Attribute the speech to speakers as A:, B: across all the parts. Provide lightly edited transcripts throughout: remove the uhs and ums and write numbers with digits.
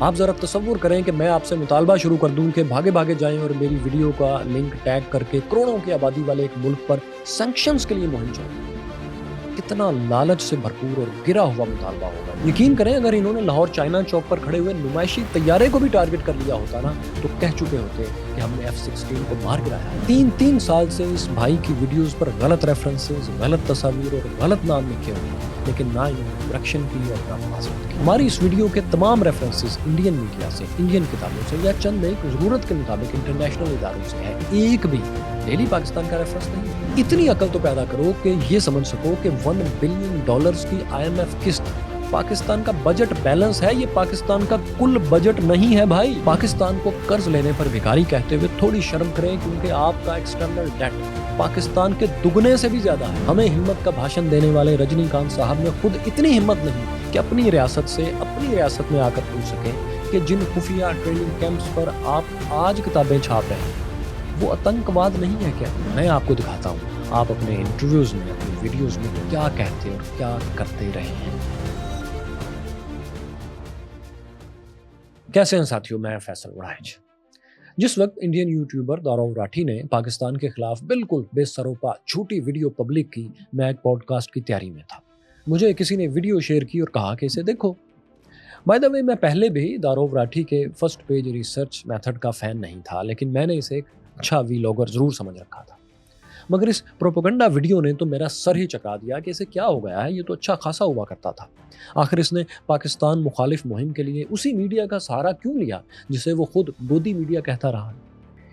A: आप ज़रा तसव्वुर करें कि मैं आपसे मुतालबा शुरू कर दूं कि भागे भागे जाएं और मेरी वीडियो का लिंक टैग करके करोड़ों की आबादी वाले एक मुल्क पर सैंक्शंस के लिए मुहिम चलाएं। कितना लालच से भरपूर और गिरा हुआ मुतालबा होगा। यकीन करें, अगर इन्होंने लाहौर चाइना चौक पर खड़े हुए नुमाइशी तैयारे को भी टारगेट कर लिया होता ना, तो कह चुके होते कि हमने F-16 को मार गिराया। 3 साल से इस भाई की वीडियोस पर गलत रेफरेंसेस, गलत तस्वीर और गलत नाम लिखे हुए, लेकिन ना इन्होंने करेक्शन की और ना मुआवजत की। हमारी इस वीडियो के तमाम रेफरेंसेस इंडियन मीडिया से, इंडियन किताबों से या चंद एक जरूरत के मुताबिक इंटरनेशनल इदारों से है, एक भी डेली पाकिस्तान का रेफरेंस नहीं। इतनी अकल तो पैदा करो कि ये समझ सको कि $1 बिलियन की IMF किस्त पाकिस्तान का बजट बैलेंस है। ये पाकिस्तान का कुल बजट नहीं है भाई। पाकिस्तान को कर्ज लेने पर भिखारी कहते हुए थोड़ी शर्म करें, क्योंकि आपका एक्सटर्नल डेट पाकिस्तान के दुगने से भी ज्यादा है। हमें हिम्मत का भाषण देने वाले रजनीकांत साहब ने खुद इतनी हिम्मत नहीं कि अपनी रियासत से अपनी रियासत में आकर पूछ सके कि जिन खुफिया ट्रेनिंग कैंप्स पर आप आज किताबें छाप रहे हैं वो आतंकवाद नहीं है क्या? मैं आपको दिखाता हूँ आप अपने इंटरव्यूज में, अपनी वीडियोस में क्या कहते और क्या करते रहे हैं। कैसे हैं साथियों, मैं फैसल वड़ाइच। जिस वक्त इंडियन यूट्यूबर दारोव राठी ने पाकिस्तान के खिलाफ बिल्कुल बेसरोपा झूठी वीडियो पब्लिक की, मैं एक पॉडकास्ट की तैयारी में था। मुझे किसी ने वीडियो शेयर की और कहा कि इसे देखो। बाय द वे, मैं पहले भी दारोव राठी के फर्स्ट पेज रिसर्च मेथड का फैन नहीं था, लेकिन मैंने इसे एक अच्छा वीलॉगर जरूर समझ रखा था। मगर इस प्रोपेगेंडा वीडियो ने तो मेरा सर ही चका दिया कि इसे क्या हो गया है, ये तो अच्छा खासा हुआ करता था। आखिर इसने पाकिस्तान मुखालिफ मुहिम के लिए उसी मीडिया का सहारा क्यों लिया जिसे वो खुद गोदी मीडिया कहता रहा है।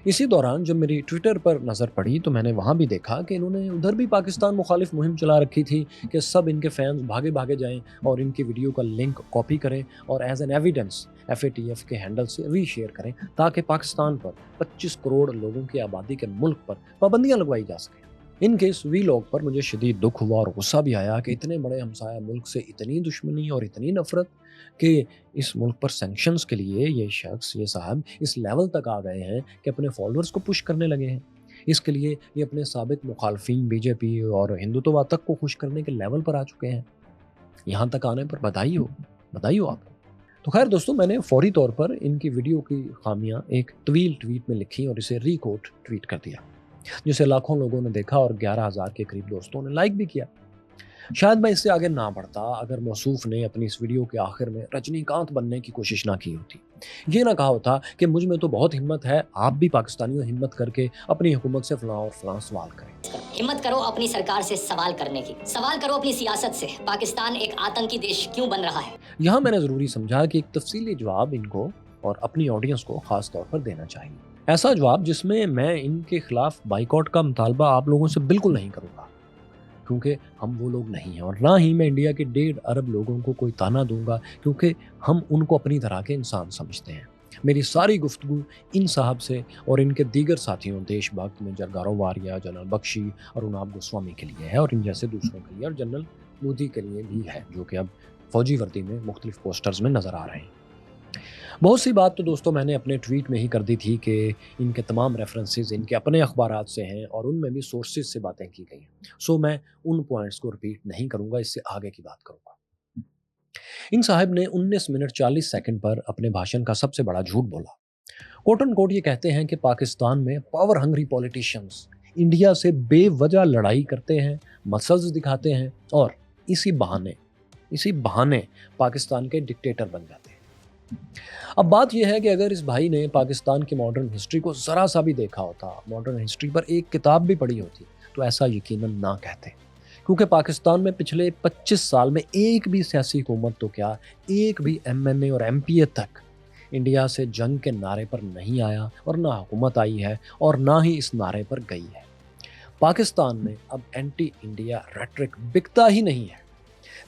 A: इसी दौरान जब मेरी ट्विटर पर नज़र पड़ी तो मैंने वहाँ भी देखा कि इन्होंने उधर भी पाकिस्तान मुखालिफ मुहिम चला रखी थी कि सब इनके फैंस भागे भागे जाएं और इनकी वीडियो का लिंक कॉपी करें और एज एन एविडेंस FATF के हैंडल से रीशेयर करें, ताकि पाकिस्तान पर 25 करोड़ लोगों की आबादी के मुल्क पर पाबंदियां लगवाई जा सकें। इनके इस वीलॉग पर मुझे शदीद दुख हुआ और गुस्सा भी आया कि इतने बड़े हमसाया मुल्क से इतनी दुश्मनी और इतनी नफरत कि इस मुल्क पर सैंक्शंस के लिए ये शख्स, ये साहब इस लेवल तक आ गए हैं कि अपने फॉलोअर्स को पुश करने लगे हैं। इसके लिए ये अपने साबिक मुखालफिन BJP और हिंदुत्ववाद तक को खुश करने के लेवल पर आ चुके हैं। यहाँ तक आने पर बधाई हो आपको। तो खैर दोस्तों, मैंने फौरी तौर पर इनकी वीडियो की खामियां एक तवील ट्वीट में लिखी और इसे रीकोट ट्वीट कर दिया, जिसे लाखों लोगों ने देखा और 11,000 के करीब दोस्तों ने लाइक भी किया। शायद मैं इससे आगे ना बढ़ता अगर मौसूफ ने अपनी इस वीडियो के आखिर में रजनीकांत बनने की कोशिश ना की होती। ये ना कहा होता कि मुझ में तो बहुत हिम्मत है, आप भी पाकिस्तानियों हिम्मत करके अपनी हुकूमत से फलां और फलां सवाल करें।
B: हिम्मत करो अपनी सरकार से सवाल करने की, सवाल करो अपनी सियासत से। पाकिस्तान एक आतंकी देश क्यों बन रहा है?
A: यहाँ मैंने जरूरी समझा कि एक तफसीली जवाब इनको और अपनी ऑडियंस को खास तौर पर देना चाहिए। ऐसा जवाब जिसमें मैं इनके खिलाफ बाइकआउट का मुतालबा आप लोगों से बिल्कुल नहीं करूँगा, क्योंकि हम वो लोग नहीं हैं, और ना ही मैं इंडिया के 1.5 अरब लोगों को कोई ताना दूंगा, क्योंकि हम उनको अपनी तरह के इंसान समझते हैं। मेरी सारी गुफ्तगू इन साहब से और इनके दीगर साथियों देशभक्त में जरगारो वारिया, जनरल बख्शी और उनाब गोस्वामी के लिए है, और इन जैसे दूसरों के लिए, और जनरल मोदी के लिए भी है, जो कि अब फौजी वर्दी में मुख्तलिफ पोस्टर्स में नज़र आ रहे हैं। बहुत सी बात तो दोस्तों मैंने अपने ट्वीट में ही कर दी थी कि इनके तमाम रेफरेंसेस इनके अपने अखबारात से हैं और उनमें भी सोर्सेज से बातें की गई हैं। सो मैं उन पॉइंट्स को रिपीट नहीं करूंगा, इससे आगे की बात करूंगा। इन साहब ने 19 मिनट 40 सेकंड पर अपने भाषण का सबसे बड़ा झूठ बोला। कोट एंड कोट ये कहते हैं कि पाकिस्तान में पावर हंग्री पॉलिटिशियंस इंडिया से बेवजह लड़ाई करते हैं, मसल्स दिखाते हैं और इसी बहाने पाकिस्तान के डिक्टेटर बन जाते हैं। अब बात यह है कि अगर इस भाई ने पाकिस्तान की मॉडर्न हिस्ट्री को ज़रा सा भी देखा होता, मॉडर्न हिस्ट्री पर एक किताब भी पढ़ी होती, तो ऐसा यकीनन ना कहते, क्योंकि पाकिस्तान में पिछले 25 साल में एक भी सियासी हुकूमत तो क्या, एक भी MNA और MPA तक इंडिया से जंग के नारे पर नहीं आया और ना हुकूमत आई है और ना ही इस नारे पर गई है। पाकिस्तान में अब एंटी इंडिया रेटरिक बिकता ही नहीं है,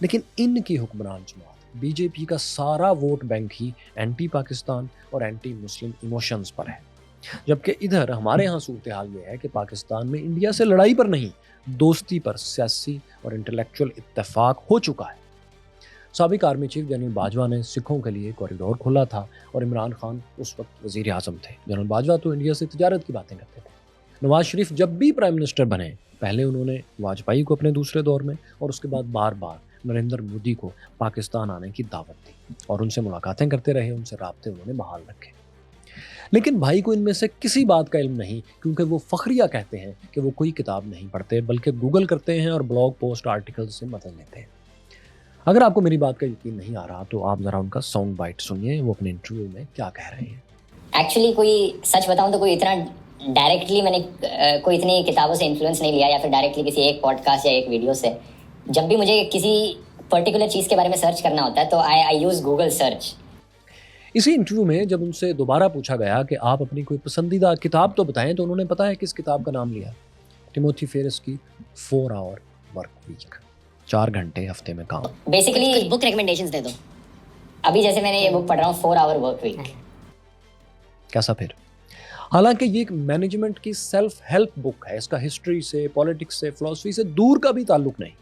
A: लेकिन इनकी हुक्मरान जमात BJP का सारा वोट बैंक ही एंटी पाकिस्तान और एंटी मुस्लिम इमोशंस पर है, जबकि इधर हमारे यहाँ सूरत हाल ये है कि पाकिस्तान में इंडिया से लड़ाई पर नहीं, दोस्ती पर सियासी और इंटेलेक्चुअल इत्तेफाक हो चुका है। साबिक आर्मी चीफ जनरल बाजवा ने सिखों के लिए कॉरिडोर खोला था और इमरान खान उस वक्त वजीर आजम थे। जनरल बाजवा तो इंडिया से तिजारत की बातें करते थे। नवाज शरीफ जब भी प्राइम मिनिस्टर बने, पहले उन्होंने वाजपेयी को अपने दूसरे दौर में और उसके बाद बार बार नरेंद्र मोदी को पाकिस्तान आने की दावत दी और उनसे मुलाकातें करते रहे, उनसे राब्ते उन्होंने बहाल रखे। लेकिन भाई को इनमें से किसी बात का इल्म नहीं, क्योंकि वो फखरिया कहते हैं कि वो कोई किताब नहीं पढ़ते, बल्कि गूगल करते हैं और ब्लॉग पोस्ट आर्टिकल से मदद लेते हैं। अगर आपको मेरी बात का यकीन नहीं आ रहा तो आप ज़रा उनका साउंड बाइट सुनिए, वो अपने इंटरव्यू में क्या कह रहे हैं।
B: एक्चुअली कोई सच बताऊं तो कोई इतना डायरेक्टली मैंने कोई इतनी किताबों से इन्फ्लुएंस नहीं लिया या फिर डायरेक्टली किसी एक पॉडकास्ट या एक वीडियो से। जब भी मुझे किसी पर्टिकुलर चीज़ के बारे में सर्च करना होता है तो आई यूज़ गूगल सर्च।
A: इसी इंटरव्यू में जब उनसे दोबारा पूछा गया कि आप अपनी कोई पसंदीदा किताब तो बताएं, तो उन्होंने पता है किस किताब का नाम लिया? टिमोथी फेरिस की 4 आवर वर्क वीक, 4 घंटे हफ्ते में काम।
B: बेसिकली बुक रिकमेंडेशंस दे दो। अभी जैसे मैंने ये बुक पढ़ रहा हूँ 4 आवर वर्क वीक।
A: कैसा फिर? हालांकि ये एक मैनेजमेंट की सेल्फ हेल्प बुक है, इसका हिस्ट्री से, पॉलिटिक्स से, फिलॉसफी से दूर का भी ताल्लुक नहीं।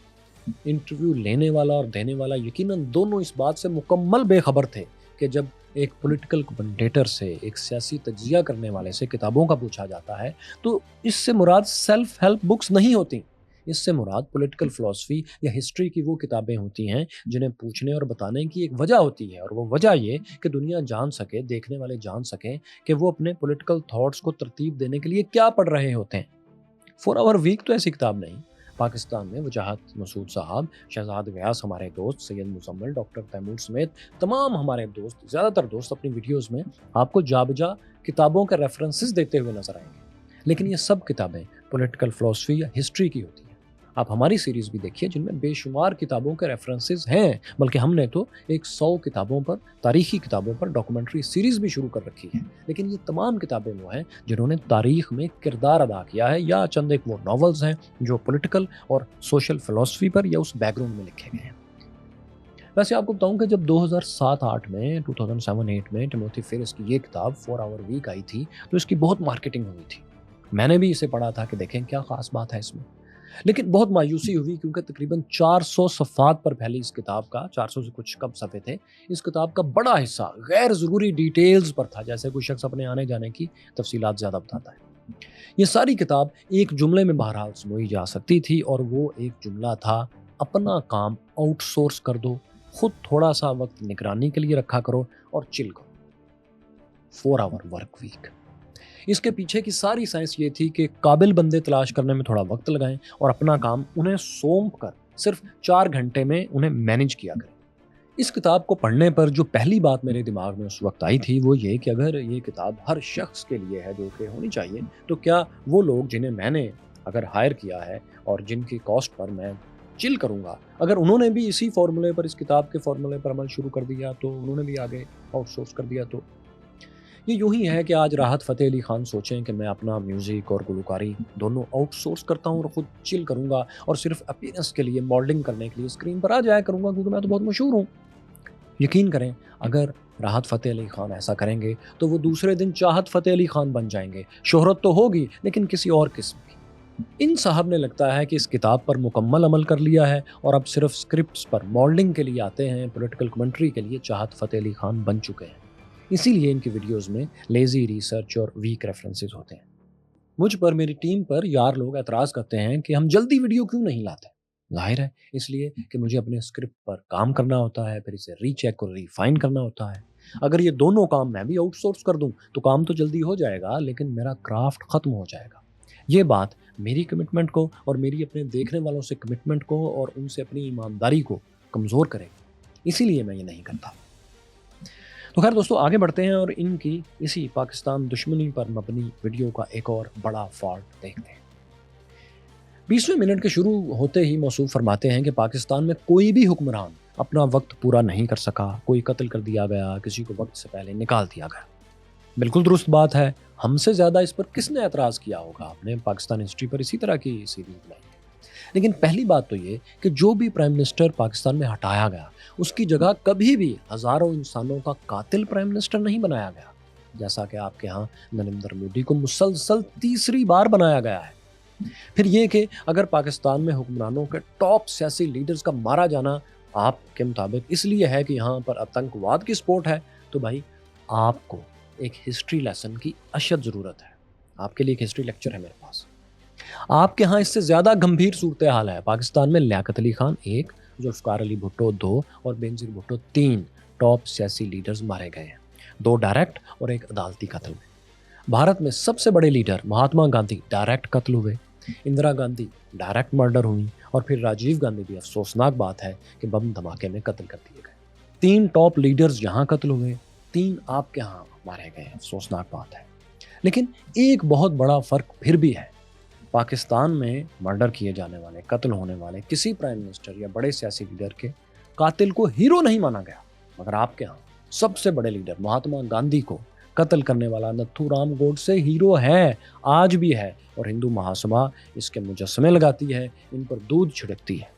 A: इंटरव्यू लेने वाला और देने वाला यकीनन दोनों इस बात से मुकम्मल बेखबर थे कि जब एक पॉलिटिकल कमेंटेटर से, एक सियासी तज्जिया करने वाले से किताबों का पूछा जाता है तो इससे मुराद सेल्फ हेल्प बुक्स नहीं होती, इससे मुराद पॉलिटिकल फिलॉसफी या हिस्ट्री की वो किताबें होती हैं जिन्हें पूछने और बताने की एक वजह होती है, और वो वजह ये कि दुनिया जान सके, देखने वाले जान सकें कि वो अपने पॉलिटिकल थॉट्स को तरतीब देने के लिए क्या पढ़ रहे होते हैं। 4 आवर वीक तो ऐसी किताब नहीं। पाकिस्तान में वजाहत मसूद साहब, शहजाद व्यास हमारे दोस्त, सैयद मुजम्मिल, डॉक्टर तैमूर समेत तमाम हमारे दोस्त, ज़्यादातर दोस्त अपनी वीडियोस में आपको जाबजा किताबों के रेफरेंसेस देते हुए नजर आएंगे, लेकिन ये सब किताबें पॉलिटिकल फिलॉसफी या हिस्ट्री की होती हैं। आप हमारी सीरीज़ भी देखिए जिनमें बेशुमार किताबों के रेफरेंसेस हैं, बल्कि हमने तो 100 किताबों पर, तारीखी किताबों पर डॉक्यूमेंट्री सीरीज़ भी शुरू कर रखी है। लेकिन ये तमाम किताबें वो हैं जिन्होंने तारीख में किरदार अदा किया है, या चंद एक वो नॉवेल्स हैं जो पॉलिटिकल और सोशल फिलॉसफी पर या उस बैकग्राउंड में लिखे गए हैं। वैसे आपको बताऊं कि जब 2007-8 में 2007-8 में टिमोथी फेरिस की ये किताब 4 आवर वीक आई थी तो इसकी बहुत मार्केटिंग हुई थी। मैंने भी इसे पढ़ा था कि देखें क्या ख़ास बात है इसमें, लेकिन बहुत मायूसी हुई क्योंकि तकरीबन 400 सफ़ात पर फैली इस किताब का, 400 से कुछ कम सफ़े थे, इस किताब का बड़ा हिस्सा गैर ज़रूरी डिटेल्स पर था, जैसे कोई शख्स अपने आने जाने की तफसीलात ज़्यादा बताता है। ये सारी किताब एक जुमले में बहरहाल समोई जा सकती थी, और वो एक जुमला था, अपना काम आउटसोर्स कर दो, खुद थोड़ा सा वक्त निगरानी के लिए रखा करो और चिल करो। 4 आवर वर्क वीक। इसके पीछे की सारी साइंस ये थी कि काबिल बंदे तलाश करने में थोड़ा वक्त लगाएं और अपना काम उन्हें सौंप कर सिर्फ 4 घंटे में उन्हें मैनेज किया करें। इस किताब को पढ़ने पर जो पहली बात मेरे दिमाग में उस वक्त आई थी वो ये कि अगर ये किताब हर शख्स के लिए है जो कि होनी चाहिए, तो क्या वो लोग जिन्हें मैंने अगर हायर किया है और जिनकी कॉस्ट पर मैं चिल करूँगा, अगर उन्होंने भी इसी फॉर्मूले पर, इस किताब के फॉर्मूले पर अमल शुरू कर दिया, तो उन्होंने भी आगे आउटसोर्स कर दिया, तो ये यूं ही है कि आज राहत फ़तेह अली खान सोचें कि मैं अपना म्यूज़िक और गुलकारी दोनों आउटसोर्स करता हूँ और ख़ुद चिल करूँगा और सिर्फ अपीयरेंस के लिए, मॉडलिंग करने के लिए स्क्रीन पर आ जाया करूँगा क्योंकि मैं तो बहुत मशहूर हूँ। यकीन करें, अगर राहत फ़तेह अली खान ऐसा करेंगे तो वो दूसरे दिन चाहत फ़तेह अली खान बन जाएंगे। शोहरत तो होगी लेकिन किसी और किस्म की। इन साहब ने लगता है कि इस किताब पर मुकम्मल अमल कर लिया है और अब सिर्फ स्क्रिप्ट्स पर मॉडलिंग के लिए आते हैं, पॉलिटिकल कमेंट्री के लिए चाहत फ़तेह अली खान बन चुके हैं। इसीलिए इनकी वीडियोस में लेजी रिसर्च और वीक रेफरेंसेस होते हैं। मुझ पर, मेरी टीम पर यार लोग एतराज़ करते हैं कि हम जल्दी वीडियो क्यों नहीं लाते। जाहिर है इसलिए कि मुझे अपने स्क्रिप्ट पर काम करना होता है, फिर इसे रीचेक और रिफाइन करना होता है। अगर ये दोनों काम मैं भी आउटसोर्स कर दूं तो काम तो जल्दी हो जाएगा, लेकिन मेरा क्राफ्ट ख़त्म हो जाएगा। ये बात मेरी कमिटमेंट को और मेरी अपने देखने वालों से कमिटमेंट को और उनसे अपनी ईमानदारी को कमज़ोर करेगी। इसीलिए मैं ये नहीं करता। तो खैर दोस्तों, आगे बढ़ते हैं और इनकी इसी पाकिस्तान दुश्मनी पर मबनी वीडियो का एक और बड़ा फॉल्ट देखते हैं। 20वें मिनट के शुरू होते ही मौसूफ फरमाते हैं कि पाकिस्तान में कोई भी हुक्मरान अपना वक्त पूरा नहीं कर सका, कोई कत्ल कर दिया गया, किसी को वक्त से पहले निकाल दिया गया। बिल्कुल दुरुस्त बात है। हमसे ज़्यादा इस पर किसने एतराज़ किया होगा? आपने पाकिस्तान हिस्ट्री पर इसी तरह की सीरीज बनाई। लेकिन पहली बात तो ये कि जो भी प्राइम मिनिस्टर पाकिस्तान में हटाया गया, उसकी जगह कभी भी हज़ारों इंसानों का कातिल प्राइम मिनिस्टर नहीं बनाया गया, जैसा कि आपके यहाँ नरेंद्र मोदी को मुसलसल तीसरी बार बनाया गया है। फिर ये कि अगर पाकिस्तान में हुक्मरानों के टॉप सियासी लीडर्स का मारा जाना आपके मुताबिक इसलिए है कि यहाँ पर आतंकवाद की सपोर्ट है, तो भाई आपको एक हिस्ट्री लेसन की अशद ज़रूरत है। आपके लिए एक हिस्ट्री लेक्चर है मेरे पास। आपके यहाँ इससे ज़्यादा गंभीर सूरत हाल है। पाकिस्तान में लियाकत अली खान 1, जुल्फ़िकार अली भुट्टो 2 और बेनज़ीर भुट्टो 3 टॉप सियासी लीडर्स मारे गए हैं, 2 डायरेक्ट और 1 अदालती कत्ल में। भारत में सबसे बड़े लीडर महात्मा गांधी डायरेक्ट कत्ल हुए, इंदिरा गांधी डायरेक्ट मर्डर हुई और फिर राजीव गांधी भी अफसोसनाक बात है कि बम धमाके में कत्ल कर दिए गए। 3 टॉप लीडर्स यहाँ कत्ल हुए, 3 आपके यहाँ मारे गए, अफसोसनाक बात है। लेकिन एक बहुत बड़ा फर्क फिर भी है, पाकिस्तान में मर्डर किए जाने वाले, कत्ल होने वाले किसी प्राइम मिनिस्टर या बड़े सियासी लीडर के कातिल को हीरो नहीं माना गया, मगर आपके यहाँ सबसे बड़े लीडर महात्मा गांधी को कत्ल करने वाला नथुराम गोडसे हीरो है, आज भी है, और हिंदू महासभा इसके मुजस्समे लगाती है, इन पर दूध छिड़कती है।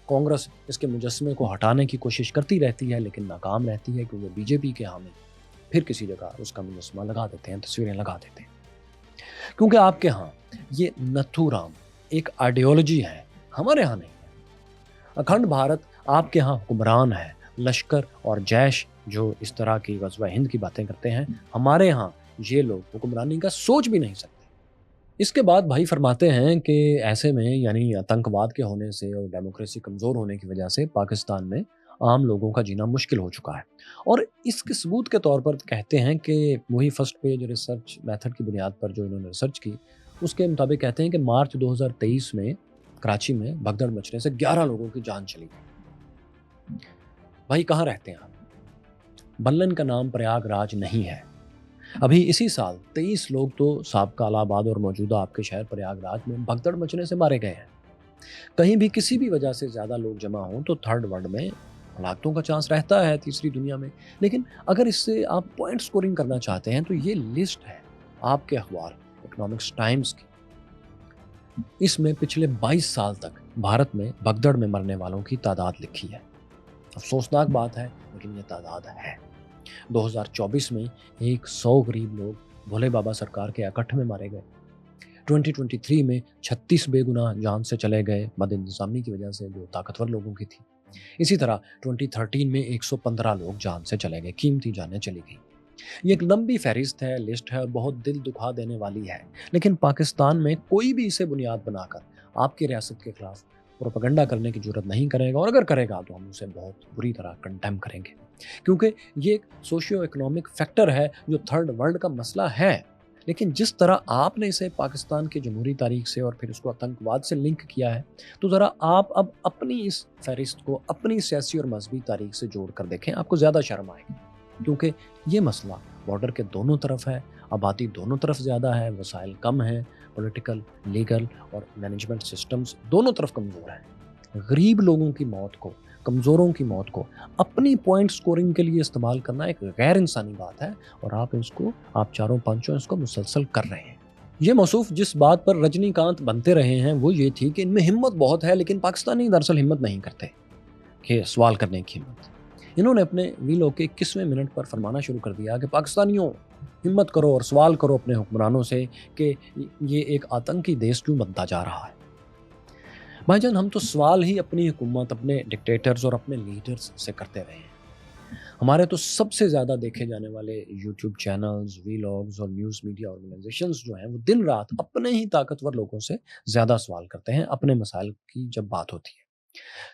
A: कांग्रेस इसके मुजस्समे को हटाने की कोशिश करती रहती है लेकिन नाकाम रहती है, क्योंकि बीजेपी के हामी फिर किसी जगह उसका मुजस्समा लगा देते हैं, तस्वीरें लगा देते हैं। क्योंकि आपके यहाँ ये नथुराम एक आइडियोलॉजी है, हमारे यहाँ नहीं है। अखंड भारत आपके यहाँ हुक्मरान है, लश्कर और जैश जो इस तरह की ग़ज़वा हिंद की बातें करते हैं, हमारे यहाँ ये लोग हुक्मरानी का सोच भी नहीं सकते। इसके बाद भाई फरमाते हैं कि ऐसे में यानी आतंकवाद के होने से और डेमोक्रेसी कमज़ोर होने की वजह से पाकिस्तान में आम लोगों का जीना मुश्किल हो चुका है, और इसके सबूत के तौर पर कहते हैं कि वही फर्स्ट पेज रिसर्च मेथड की बुनियाद पर जो इन्होंने रिसर्च की उसके मुताबिक कहते हैं कि मार्च 2023 में कराची में भगदड़ मचने से 11 लोगों की जान चली गई। भाई कहाँ रहते हैं आप? बल्लन का नाम प्रयागराज नहीं है। अभी इसी साल 23 लोग तो साबका इलाहाबाद और मौजूदा आपके शहर प्रयागराज में भगदड़ मचने से मारे गए हैं। कहीं भी किसी भी वजह से ज़्यादा लोग जमा हों तो थर्ड वर्ल्ड में हलाकतों का चांस रहता है, तीसरी दुनिया में। लेकिन अगर इससे आप पॉइंट स्कोरिंग करना चाहते हैं तो ये लिस्ट है आपके अखबार इकोनॉमिक्स टाइम्स की। इसमें पिछले 22 साल तक भारत में भगदड़ में मरने वालों की तादाद लिखी है। अफसोसनाक बात है लेकिन ये तादाद है। 2024 में 100 गरीब लोग भोले बाबा सरकार के अकठ में मारे गए। 2023 में 36 बेगुनाह जान से चले गए, बदइंतजामी की वजह से जो ताकतवर लोगों की थी। इसी तरह 2013 में 115 लोग जान से चले गए, कीमती जानें चली गई। ये एक लंबी फहरिस्त है, लिस्ट है और बहुत दिल दुखा देने वाली है। लेकिन पाकिस्तान में कोई भी इसे बुनियाद बनाकर आपकी रियासत के खिलाफ प्रोपेगेंडा करने की जरूरत नहीं करेगा, और अगर करेगा तो हम उसे बहुत बुरी तरह कंडेम करेंगे, क्योंकि ये एक सोशियो इकोनॉमिक फैक्टर है जो थर्ड वर्ल्ड का मसला है। लेकिन जिस तरह आपने इसे पाकिस्तान की जमहूरी तारीख से और फिर उसको आतंकवाद से लिंक किया है, तो ज़रा आप अब अपनी इस फहरिस्त को अपनी सियासी और मजहबी तारीख से जोड़ कर देखें, आपको ज़्यादा शर्म आएगी। क्योंकि ये मसला बॉर्डर के दोनों तरफ है, आबादी दोनों तरफ ज़्यादा है, वसाइल कम हैं, पॉलिटिकल, लीगल और मैनेजमेंट सिस्टम्स दोनों तरफ कमज़ोर हैं। गरीब लोगों की मौत को, कमज़ोरों की मौत को अपनी पॉइंट स्कोरिंग के लिए इस्तेमाल करना एक गैर इंसानी बात है, और आप चारों पंचों इसको मुसलसल कर रहे हैं। ये मौसूफ जिस बात पर रजनीकांत बनते रहे हैं वो ये थी कि इनमें हिम्मत बहुत है, लेकिन पाकिस्तानी दरअसल हिम्मत नहीं करते कि सवाल करने की हिम्मत। इन्होंने अपने वीलॉग के 21वें मिनट पर फरमाना शुरू कर दिया कि पाकिस्तानियों हिम्मत करो और सवाल करो अपने हुक्मरानों से कि ये एक आतंकी देश क्यों बनता जा रहा है। भाईजान, हम तो सवाल ही अपनी हुकूमत, अपने डिक्टेटर्स और अपने लीडर्स से करते रहे हैं। हमारे तो सबसे ज़्यादा देखे जाने वाले यूट्यूब चैनल्स, वीलॉग्स और न्यूज़ मीडिया ऑर्गेनाइजेशंस जो हैं वो दिन रात अपने ही ताकतवर लोगों से ज़्यादा सवाल करते हैं अपने मसाइल की जब बात होती है।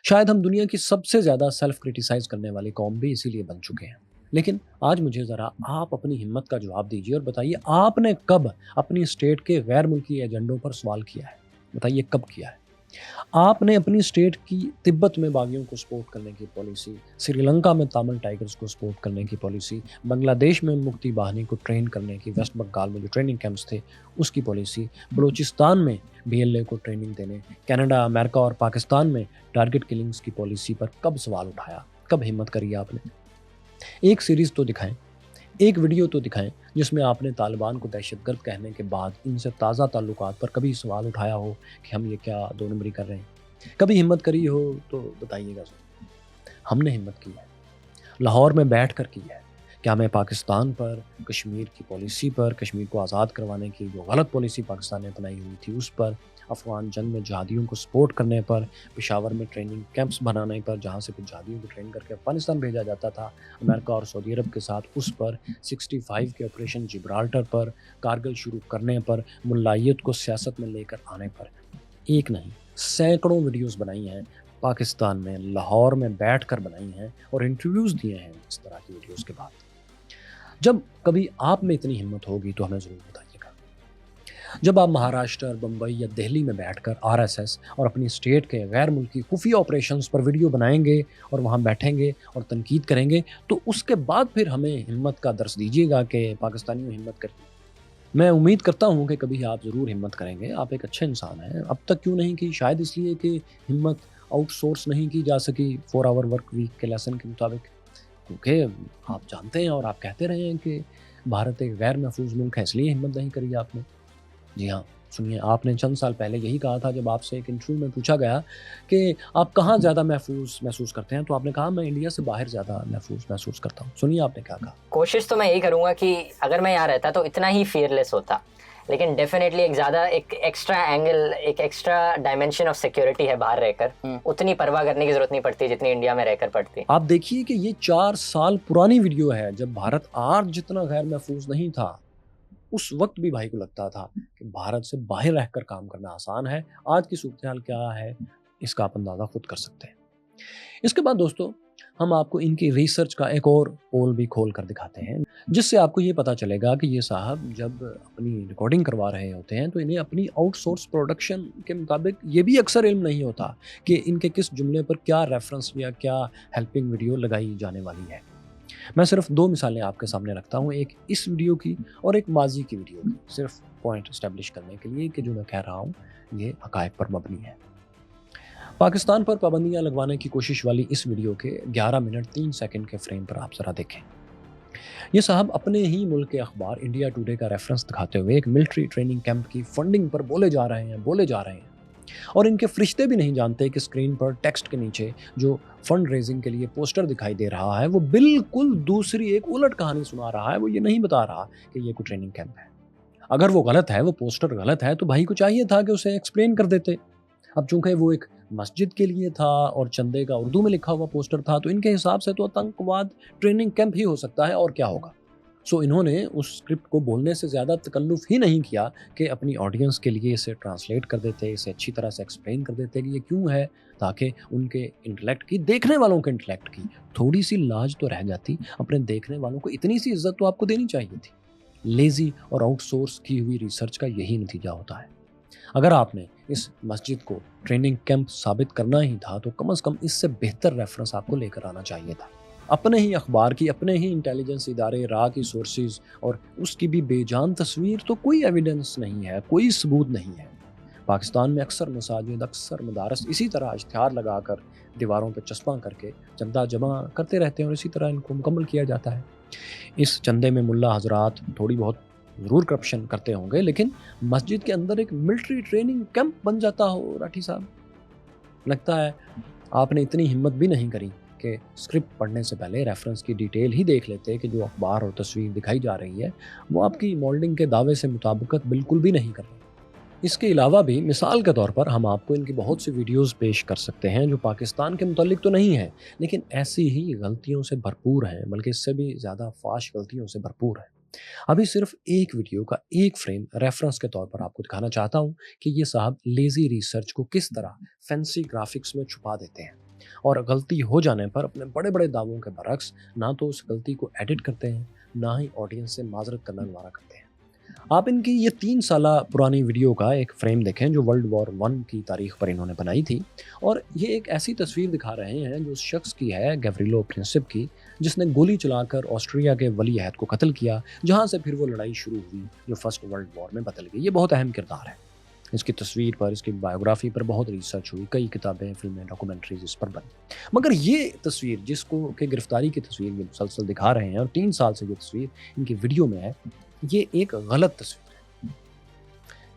A: शायद हम दुनिया की सबसे ज़्यादा सेल्फ क्रिटिसाइज करने वाली कौम भी इसीलिए बन चुके हैं। लेकिन आज मुझे ज़रा आप अपनी हिम्मत का जवाब दीजिए और बताइए आपने कब अपनी स्टेट के गैर मुल्की एजेंडों पर सवाल किया है? बताइए कब किया है? आपने अपनी स्टेट की तिब्बत में बागियों को सपोर्ट करने की पॉलिसी, श्रीलंका में तामिल टाइगर्स को सपोर्ट करने की पॉलिसी, बांग्लादेश में मुक्ति बाहिनी को ट्रेन करने की, वेस्ट बंगाल में जो ट्रेनिंग कैंप्स थे उसकी पॉलिसी, बलूचिस्तान में BLA को ट्रेनिंग देने, कनाडा, अमेरिका और पाकिस्तान में टारगेट किलिंग्स की पॉलिसी पर कब सवाल उठाया? कब हिम्मत करी आपने? एक सीरीज़ तो दिखाएं, एक वीडियो तो दिखाएं जिसमें आपने तालिबान को दहशतगर्द कहने के बाद इनसे ताज़ा ताल्लुकात पर कभी सवाल उठाया हो कि हम ये क्या दो नंबरी कर रहे हैं। कभी हिम्मत करी हो तो बताइएगा। हमने हिम्मत की है, लाहौर में बैठ कर की है। क्या हमें पाकिस्तान पर, कश्मीर की पॉलिसी पर, कश्मीर को आज़ाद करवाने की जो गलत पॉलिसी पाकिस्तान ने अपनाई हुई थी उस पर, अफ़गान जंग में जहादियों को सपोर्ट करने पर, पेशावर में ट्रेनिंग कैंप्स बनाने पर जहाँ से फिर जहादियों को ट्रेन करके अफ़गानिस्तान भेजा जाता था, अमेरिका और सऊदी अरब के साथ उस पर, 65 के ऑपरेशन जिब्राल्टर पर, कारगिल शुरू करने पर, मुल्लायत को सियासत में लेकर आने पर, एक नहीं सैकड़ों वीडियोस बनाई हैं पाकिस्तान में लाहौर में बैठ कर बनाई हैं और इंटरव्यूज़ दिए हैं इस तरह की वीडियोज़ के बाद। जब कभी आप में इतनी हिम्मत होगी तो हमें ज़रूर बताइएगा। जब आप महाराष्ट्र, बम्बई या दिल्ली में बैठकर आरएसएस और अपनी स्टेट के गैर मुल्की खुफिया ऑपरेशंस पर वीडियो बनाएंगे और वहाँ बैठेंगे और तनकीद करेंगे, तो उसके बाद फिर हमें हिम्मत का दर्स दीजिएगा कि पाकिस्तानियों हिम्मत करिए। मैं उम्मीद करता हूँ कि कभी आप ज़रूर हिम्मत करेंगे। आप एक अच्छे इंसान हैं। अब तक क्यों नहीं की? शायद इसलिए कि हिम्मत आउटसोर्स नहीं की जा सकी 4 आवर वर्क वीक के लेसन के मुताबिक, क्योंकि आप जानते हैं और आप कहते रहे हैं कि भारत एक गैर महफूज मुल्क है, इसलिए हिम्मत नहीं करी आपने। जी हाँ, सुनिए, आपने चंद साल पहले यही कहा था जब आपसे एक इंटरव्यू में पूछा गया कि आप कहाँ ज़्यादा महफूज महसूस करते हैं, तो आपने कहा मैं इंडिया से बाहर ज़्यादा महफूज महसूस करता हूँ। सुनिए आपने क्या कहा।
C: कोशिश तो मैं यही करूँगा कि अगर मैं यहाँ रहता तो इतना ही फियरलेस होता, लेकिन डेफिनेटली एक एक्स्ट्रा एंगल, एक एक्स्ट्रा डायमेंशन ऑफ सिक्योरिटी है बाहर रहकर। उतनी परवाह करने की जरूरत नहीं पड़ती जितनी इंडिया में रहकर पड़ती।
A: आप देखिए कि ये 4 साल पुरानी वीडियो है, जब भारत आज जितना गैर महफूज नहीं था, उस वक्त भी भाई को लगता था कि भारत से बाहर रहकर काम करना आसान है। आज की सूरत हाल क्या है, इसका आप अंदाज़ा खुद कर सकते हैं। इसके बाद दोस्तों, हम आपको इनकी रिसर्च का एक और पोल भी खोल कर दिखाते हैं, जिससे आपको ये पता चलेगा कि ये साहब जब अपनी रिकॉर्डिंग करवा रहे होते हैं तो इन्हें अपनी आउटसोर्स प्रोडक्शन के मुताबिक ये भी अक्सर इल्म नहीं होता कि इनके किस जुमले पर क्या रेफरेंस या क्या हेल्पिंग वीडियो लगाई जाने वाली है। मैं सिर्फ 2 मिसालें आपके सामने रखता हूँ, एक इस वीडियो की और एक माजी की वीडियो की, सिर्फ पॉइंट एस्टेब्लिश करने के लिए कि जो मैं कह रहा हूँ ये हकायक पर मबनी है। पाकिस्तान पर पाबंदियां लगवाने की कोशिश वाली इस वीडियो के 11 मिनट 3 सेकंड के फ्रेम पर आप जरा देखें। ये साहब अपने ही मुल्क के अखबार इंडिया टुडे का रेफरेंस दिखाते हुए एक मिलिट्री ट्रेनिंग कैंप की फंडिंग पर बोले जा रहे हैं और इनके फरिश्ते भी नहीं जानते कि स्क्रीन पर टेक्स्ट के नीचे जो फंड रेजिंग के लिए पोस्टर दिखाई दे रहा है वो बिल्कुल दूसरी एक उलट कहानी सुना रहा है। वो ये नहीं बता रहा कि ये कोई ट्रेनिंग कैंप है। अगर वो गलत है, वो पोस्टर गलत है, तो भाई को चाहिए था कि उसे एक्सप्लेन कर देते। अब चूंकि वो एक मस्जिद के लिए था और चंदे का उर्दू में लिखा हुआ पोस्टर था, तो इनके हिसाब से तो आतंकवाद ट्रेनिंग कैंप ही हो सकता है, और क्या होगा। सो इन्होंने उस स्क्रिप्ट को बोलने से ज़्यादा तकल्लुफ़ ही नहीं किया कि अपनी ऑडियंस के लिए इसे ट्रांसलेट कर देते, इसे अच्छी तरह से एक्सप्लेन कर देते कि ये क्यों है, ताकि उनके इंटेलेक्ट की, देखने वालों के इंटेलेक्ट की थोड़ी सी लाज तो रह जाती। अपने देखने वालों को इतनी सी इज्जत तो आपको देनी चाहिए थी। लेज़ी और आउटसोर्स की हुई रिसर्च का यही नतीजा होता है। अगर आपने इस मस्जिद को ट्रेनिंग कैंप साबित करना ही था तो कम से कम इससे बेहतर रेफरेंस आपको लेकर आना चाहिए था। अपने ही अखबार की, अपने ही इंटेलिजेंस इदारे रा की सोर्सेज और उसकी भी बेजान तस्वीर, तो कोई एविडेंस नहीं है, कोई सबूत नहीं है। पाकिस्तान में अक्सर मसाजिद, अक्सर मदारस इसी तरह इश्तिहार लगाकर दीवारों पर चस्पा करके चंदा जमा करते रहते हैं और इसी तरह इनको मुकम्मल किया जाता है। इस चंदे में मुल्ला हजरात थोड़ी बहुत ज़रूर करप्शन करते होंगे, लेकिन मस्जिद के अंदर एक मिलिट्री ट्रेनिंग कैंप बन जाता हो राठी साहब। लगता है आपने इतनी हिम्मत भी नहीं करी कि स्क्रिप्ट पढ़ने से पहले रेफरेंस की डिटेल ही देख लेते कि जो अखबार और तस्वीर दिखाई जा रही है वो आपकी मॉडलिंग के दावे से मुताबिकत बिल्कुल भी नहीं कर रही। इसके अलावा भी मिसाल के तौर पर हम आपको इनकी बहुत सी वीडियोस पेश कर सकते हैं जो पाकिस्तान के मुतालिक तो नहीं है, लेकिन ऐसी ही गलतियों से भरपूर हैं, बल्कि इससे भी ज़्यादा फाश गलतियों से भरपूर है। अभी सिर्फ एक वीडियो का एक फ्रेम रेफरेंस के तौर पर आपको दिखाना चाहता हूँ कि ये साहब लेजी रिसर्च को किस तरह फैंसी ग्राफिक्स में छुपा देते हैं और गलती हो जाने पर अपने बड़े बड़े दावों के बरक्स ना तो उस गलती को एडिट करते हैं, ना ही ऑडियंस से माजरत करना गवारा करते हैं। आप इनकी ये 3 साल पुरानी वीडियो का एक फ्रेम देखें जो वर्ल्ड वॉर 1 की तारीख पर इन्होंने बनाई थी, और ये एक ऐसी तस्वीर दिखा रहे हैं जो उस शख्स की है, गैव्रिलो प्रिंसिप की, जिसने गोली चलाकर ऑस्ट्रिया के वली अहद को कत्ल किया, जहाँ से फिर वो लड़ाई शुरू हुई जो फर्स्ट वर्ल्ड वॉर में बदल गई। ये बहुत अहम किरदार है। इसकी तस्वीर पर, इसकी बायोग्राफी पर बहुत रिसर्च हुई, कई किताबें, फिल्में, डॉक्यूमेंट्रीज इस पर बनी। मगर ये तस्वीर जिसको कि गिरफ्तारी की तस्वीर ये मुसलसल दिखा रहे हैं और 3 साल से ये तस्वीर इनकी वीडियो में है, ये एक गलत तस्वीर है,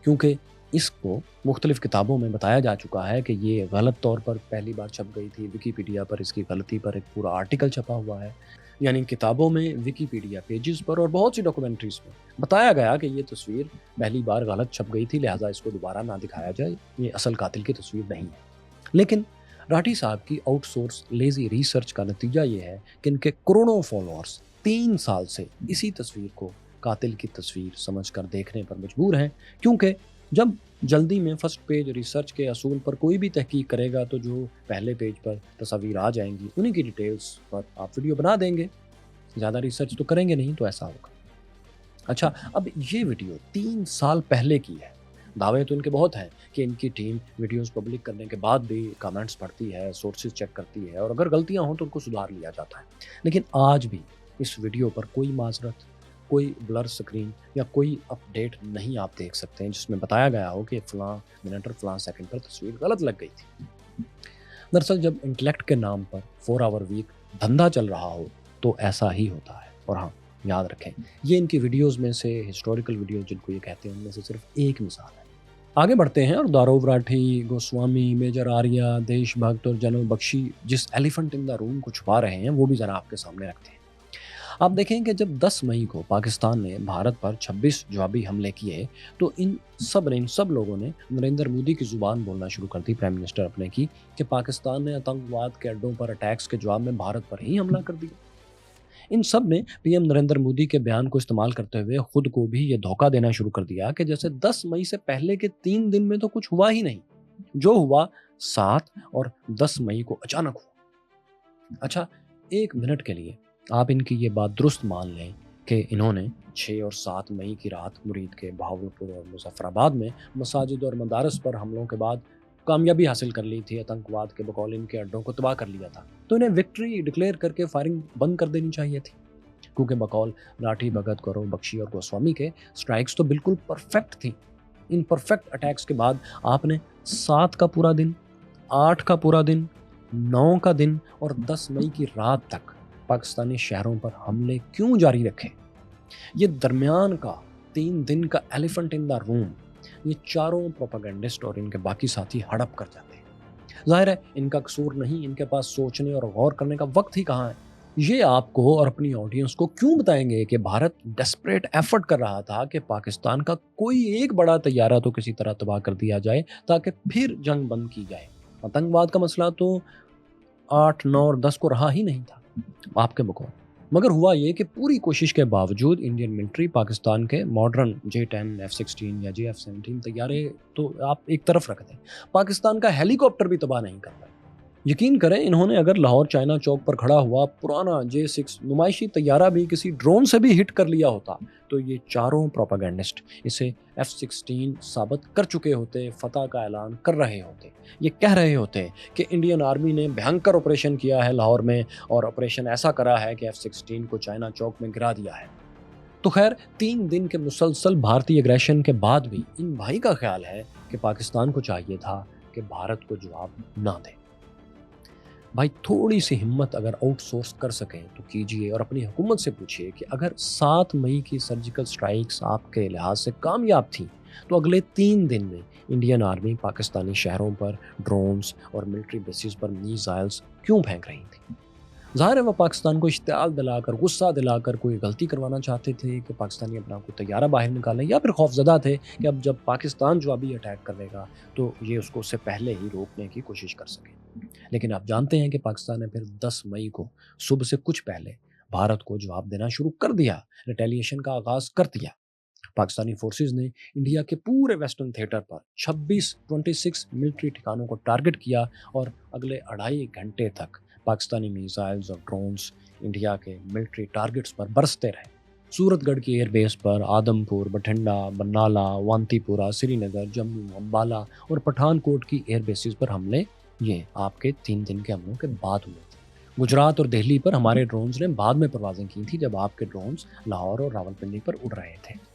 A: क्योंकि इसको मुख्तलिफ किताबों में बताया जा चुका है कि ये गलत तौर पर पहली बार छप गई थी। विकीपीडिया पर इसकी गलती पर एक पूरा आर्टिकल छपा हुआ है, यानी किताबों में, विकीपीडिया पेजेस पर और बहुत सी डॉक्यूमेंट्रीज में बताया गया कि ये तस्वीर पहली बार गलत छप गई थी, लिहाजा इसको दोबारा ना दिखाया जाए, ये असल कातिल की तस्वीर नहीं है। लेकिन राठी साहब की आउटसोर्स लेजी रिसर्च का नतीजा ये है कि इनके करोड़ों फॉलोअर्स 3 साल से इसी तस्वीर को कातिल की तस्वीर समझकर देखने पर मजबूर हैं, क्योंकि جب جلدی میں فرسٹ پیج ریسرچ کے اصول پر کوئی بھی تحقیق کرے گا تو جو پہلے پیج پر تصاویر آ جائیں گی انہیں کی ڈیٹیلز پر آپ ویڈیو بنا دیں گے، زیادہ ریسرچ تو کریں گے نہیں، تو ایسا ہوگا۔ اچھا، اب یہ ویڈیو 3 سال پہلے کی ہے، دعوے تو ان کے بہت ہیں کہ ان کی ٹیم ویڈیوز پبلک کرنے کے بعد بھی کامنٹس پڑھتی ہے، سورسز چیک کرتی ہے، اور اگر غلطیاں ہوں تو ان کو سدھار لیا جاتا ہے، لیکن آج بھی اس ویڈیو پر کوئی معذرت، کوئی بلر سکرین یا کوئی اپ ڈیٹ نہیں آپ دیکھ سکتے ہیں جس میں بتایا گیا ہو کہ فلاں منٹ اور فلاں سیکنڈ پر تصویر غلط لگ گئی تھی۔ دراصل جب انٹلیکٹ کے نام پر 4 آور ویک دھندا چل رہا ہو تو ایسا ہی ہوتا ہے۔ اور ہاں، یاد رکھیں یہ ان کی ویڈیوز میں سے ہسٹوریکل ویڈیوز جن کو یہ کہتے ہیں ان میں سے صرف ایک مثال ہے۔ آگے بڑھتے ہیں اور دارو براٹھی، گوسوامی، میجر آریہ، دیش بھکت اور جنرل بخشی جس ایلیفنٹ ان دا روم کو چھپا رہے ہیں وہ بھی ذرا آپ کے سامنے رکھتے ہیں۔ آپ دیکھیں کہ جب 10 مئی کو پاکستان نے بھارت پر 26 جوابی حملے کیے تو ان سب لوگوں نے نریندر مودی کی زبان بولنا شروع کر دی، پرائم منسٹر اپنے کی، کہ پاکستان نے آتنکواد کے اڈوں پر اٹیکس کے جواب میں بھارت پر ہی حملہ کر دیا۔ ان سب نے پی ایم نریندر مودی کے بیان کو استعمال کرتے ہوئے خود کو بھی یہ دھوکہ دینا شروع کر دیا کہ جیسے 10 مئی سے پہلے کے 3 دن میں تو کچھ ہوا ہی نہیں، جو ہوا 7 اور 10 مئی کو اچانک ہوا۔ اچھا، 1 منٹ کے لیے آپ ان کی یہ بات درست مان لیں کہ انہوں نے 6 اور 7 مئی کی رات مرید کے بہاولپور اور مظفر آباد میں مساجد اور مدارس پر حملوں کے بعد کامیابی حاصل کر لی تھی، آتنکواد کے بقول ان کے اڈوں کو تباہ کر لیا تھا، تو انہیں وکٹری ڈکلیئر کر کے فائرنگ بند کر دینی چاہیے تھی، کیونکہ بقول راٹھی، بھگت، گورو، بخشی اور گوسوامی کے سٹرائکس تو بالکل پرفیکٹ تھیں۔ ان پرفیکٹ اٹیکس کے بعد آپ نے 7 کا پورا دن، 8 کا پورا دن، 9 کا دن اور 10 مئی کی رات تک پاکستانی شہروں پر حملے کیوں جاری رکھے؟ یہ درمیان کا 3 دن کا ایلیفنٹ ان دا روم، یہ چاروں پروپیگنڈسٹ اور ان کے باقی ساتھی ہڑپ کر جاتے ہیں۔ ظاہر ہے ان کا قصور نہیں، ان کے پاس سوچنے اور غور کرنے کا وقت ہی کہاں ہے۔ یہ آپ کو اور اپنی آڈینس کو کیوں بتائیں گے کہ بھارت ڈیسپریٹ ایفرٹ کر رہا تھا کہ پاکستان کا کوئی ایک بڑا طیارہ تو کسی طرح تباہ کر دیا جائے تاکہ پھر جنگ بند کی جائے۔ آتنکواد کا مسئلہ تو 8، 9 اور 10 کو رہا ہی نہیں تھا آپ کے بقول، مگر ہوا یہ کہ پوری کوشش کے باوجود انڈین ملٹری پاکستان کے ماڈرن J-10، F-16 یا JF-17 طیارے تو آپ ایک طرف رکھ دیں، پاکستان کا ہیلی کاپٹر بھی تباہ نہیں کر پائے۔ یقین کریں انہوں نے اگر لاہور چائنا چوک پر کھڑا ہوا پرانا J-6 نمائشی طیارہ بھی کسی ڈرون سے بھی ہٹ کر لیا ہوتا تو یہ چاروں پروپیگنڈسٹ اسے F-16 ثابت کر چکے ہوتے، فتح کا اعلان کر رہے ہوتے، یہ کہہ رہے ہوتے کہ انڈین آرمی نے بھینکر آپریشن کیا ہے لاہور میں اور آپریشن ایسا کرا ہے کہ F-16 کو چائنا چوک میں گرا دیا ہے۔ تو خیر 3 دن کے مسلسل بھارتی اگریشن کے بعد بھی ان بھائی کا خیال ہے کہ پاکستان کو چاہیے تھا کہ بھارت کو جواب نہ دے۔ بھائی تھوڑی سی ہمت اگر آؤٹ سورس کر سکیں تو کیجئے اور اپنی حکومت سے پوچھئے کہ اگر 7 مئی کی سرجیکل سٹرائکس آپ کے لحاظ سے کامیاب تھیں تو اگلے 3 دن میں انڈین آرمی پاکستانی شہروں پر ڈرونز اور ملٹری بیسز پر میزائلز کیوں پھینک رہی تھی؟ ظاہر ہے وہ پاکستان کو اشتعال دلا کر، غصہ دلا کر کوئی غلطی کروانا چاہتے تھے کہ پاکستانی اپنا کوئی طیارہ باہر نکالیں، یا پھر خوفزدہ تھے کہ اب جب پاکستان جو ابھی اٹیک کرے گا تو یہ اس کو اس سے پہلے ہی روکنے کی کوشش کر سکیں۔ لیکن آپ جانتے ہیں کہ پاکستان نے پھر 10 مئی کو صبح سے کچھ پہلے بھارت کو جواب دینا شروع کر دیا، ریٹیلیشن کا آغاز کر دیا۔ پاکستانی فورسز نے انڈیا کے پورے ویسٹرن تھیٹر پر 26 ملٹری ٹھکانوں کو ٹارگٹ کیا اور اگلے 2.5 گھنٹے تک پاکستانی میزائلز اور ڈرونز انڈیا کے ملٹری ٹارگٹس پر برستے رہے۔ سورت گڑھ کی ایئر بیس پر، آدم پور، بٹھنڈا، برنالہ، وانتی پورہ، سری نگر، جموں، امبالہ اور پٹھان کوٹ کی ایئر بیسز پر حملے یہ آپ کے 3 دن کے حملوں کے بعد ہوئے تھے۔ گجرات اور دہلی پر ہمارے ڈرونز نے بعد میں پروازیں کی تھی جب آپ کے ڈرونز لاہور اور راولپنڈی پر اڑ رہے تھے۔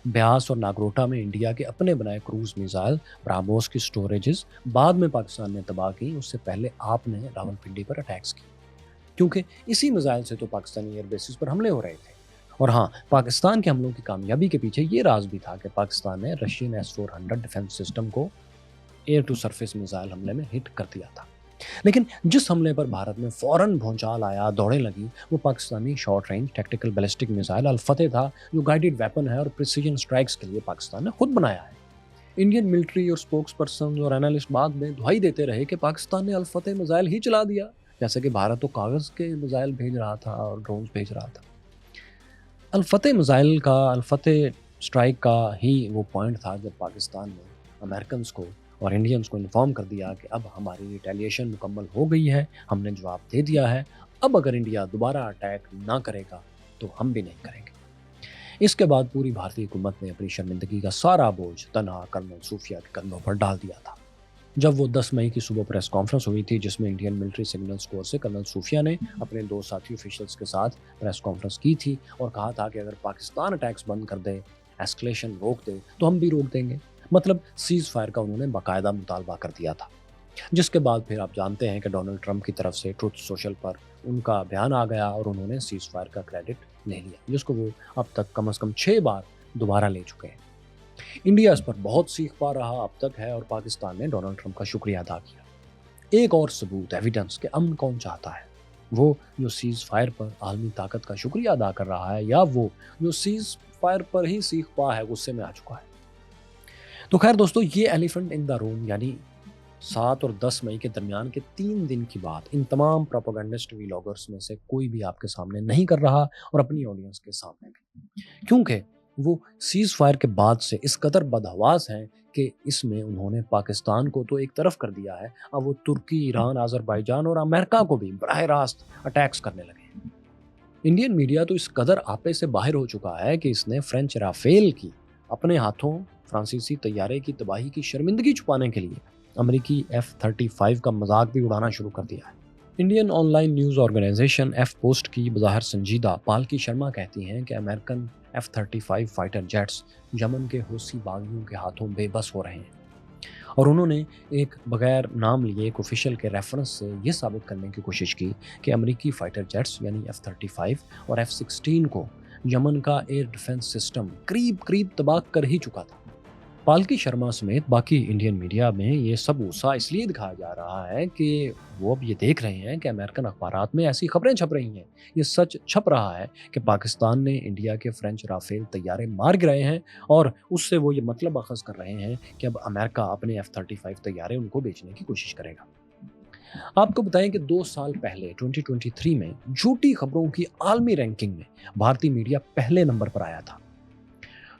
A: بیاس اور ناگروٹا میں انڈیا کے اپنے بنائے کروز میزائل براموس کی سٹوریجز بعد میں پاکستان نے تباہ کی، اس سے پہلے آپ نے راولپنڈی پر اٹیکس کی، کیونکہ اسی میزائل سے تو پاکستانی ایئر بیسز پر حملے ہو رہے تھے۔ اور ہاں، پاکستان کے حملوں کی کامیابی کے پیچھے یہ راز بھی تھا کہ پاکستان نے رشین S-400 ڈیفنس سسٹم کو ایئر ٹو سرفیس میزائل حملے میں ہٹ کر دیا تھا۔ لیکن جس حملے پر بھارت میں فوراً بھونچال آیا، دوڑیں لگی، وہ Pakistani short range tactical ballistic missile الفتح تھا، جو گائیڈڈ ویپن ہے اور پریسیجن سٹرائکس کے لیے پاکستان نے خود بنایا ہے۔ انڈین ملٹری اور سپوکس پرسنز اور انالسٹ بعد میں دہائی دیتے رہے کہ پاکستان نے الفتح میزائل ہی چلا دیا، جیسے کہ بھارت تو کاغذ کے میزائل بھیج رہا تھا اور ڈرونز بھیج رہا تھا۔ الفتح میزائل کا الفتح स्ट्राइक का ही वो पॉइंट था जब पाकिस्तान ने अमेरिकन्स को और इंडियंस को इन्फॉर्म कर दिया कि अब हमारी रिटेलिएशन मुकम्मल हो गई है, हमने जवाब दे दिया है, अब अगर इंडिया दोबारा अटैक ना करेगा तो हम भी नहीं करेंगे। इसके बाद पूरी भारतीय हुकूमत ने अपनी शर्मिंदगी का सारा बोझ तनहा कर्नल सूफिया के कंधों पर डाल दिया था। जब वो 10 मई की सुबह प्रेस कॉन्फ्रेंस हुई थी जिसमें इंडियन मिलिट्री सिग्नल्स कोर से कर्नल सूफिया ने अपने 2 साथी ऑफिशियल्स के साथ प्रेस कॉन्फ्रेंस की थी और कहा था कि अगर पाकिस्तान अटैक्स बंद कर दे, एस्केलेशन रोक दे, तो हम भी रोक देंगे। मतलब सीज फायर का उन्होंने बाकायदा मुतालबा कर दिया था। जिसके बाद फिर आप जानते हैं कि डोनाल्ड ट्रंप की तरफ से ट्रुथ सोशल पर उनका बयान आ गया और उन्होंने सीज फायर का क्रेडिट ले लिया, जिसको वो अब तक कम से कम 6 बार दोबारा ले चुके हैं। इंडिया इस पर बहुत सीख पा रहा अब तक है और पाकिस्तान ने डोनाल्ड ट्रंप का शुक्रिया अदा किया। एक और सबूत, एविडेंस कि अमन कौन चाहता है, वो जो सीज फायर पर आलमी ताकत का शुक्रिया अदा कर रहा है या वो जो सीज फायर पर ही सीख पा है, गुस्से में आ चुका है। तो खैर दोस्तों, ये एलिफेंट इन द रूम यानी 7 और 10 मई के दरमियान के 3 दिन की बात इन तमाम प्रोपेगेंडिस्ट व्लॉगर्स में से कोई भी आपके सामने नहीं कर रहा और अपनी ऑडियंस के सामने भी, क्योंकि वो सीज फायर के बाद से इस कदर बदहवास हैं कि इसमें उन्होंने पाकिस्तान को तो एक तरफ कर दिया है, अब वो तुर्की, ईरान, अजरबैजान और अमेरिका को भी बराह रास्त अटैक्स करने लगे हैं। इंडियन मीडिया तो इस कदर आपे से बाहर हो चुका है कि इसने फ्रेंच राफेल की अपने हाथों फ्रांसीसी तैयारे की तबाही की शर्मिंदगी छुपाने के लिए अमेरिकी F-35 का मजाक भी उड़ाना शुरू कर दिया है। Indian online news organization F post की बज़ाहिर संजीदा पालकी शर्मा कहती हैं कि American F-35 fighter jets Yemen के हौसी बागियों के हाथों बेबस हो रहे हैं और उन्होंने एक बगैर नाम लिए एक ऑफिशियल के रेफरेंस से ये साबित करने की कोशिश की कि अमेरिकी फाइटर जेट्स यानी F-35 और F-16 को यमन का एयर डिफेंस सिस्टम करीब तबाह कर ही चुका था। पालकी शर्मा समेत बाकी इंडियन मीडिया में ये सब गुस्सा इसलिए दिखाया जा रहा है कि वो अब ये देख रहे हैं कि अमेरिकन अखबारात में ऐसी खबरें छप रही हैं, ये सच छप रहा है कि पाकिस्तान ने इंडिया के फ्रेंच राफेल तैयारे मार गिराए हैं और उससे वो ये मतलब अखज़ कर रहे हैं कि अब अमेरिका अपने F-35 तैयारे उनको बेचने की कोशिश करेगा। आपको बताएं कि 2 साल पहले 2023 में झूठी खबरों की आलमी रैंकिंग में भारतीय मीडिया पहले नंबर पर आया था।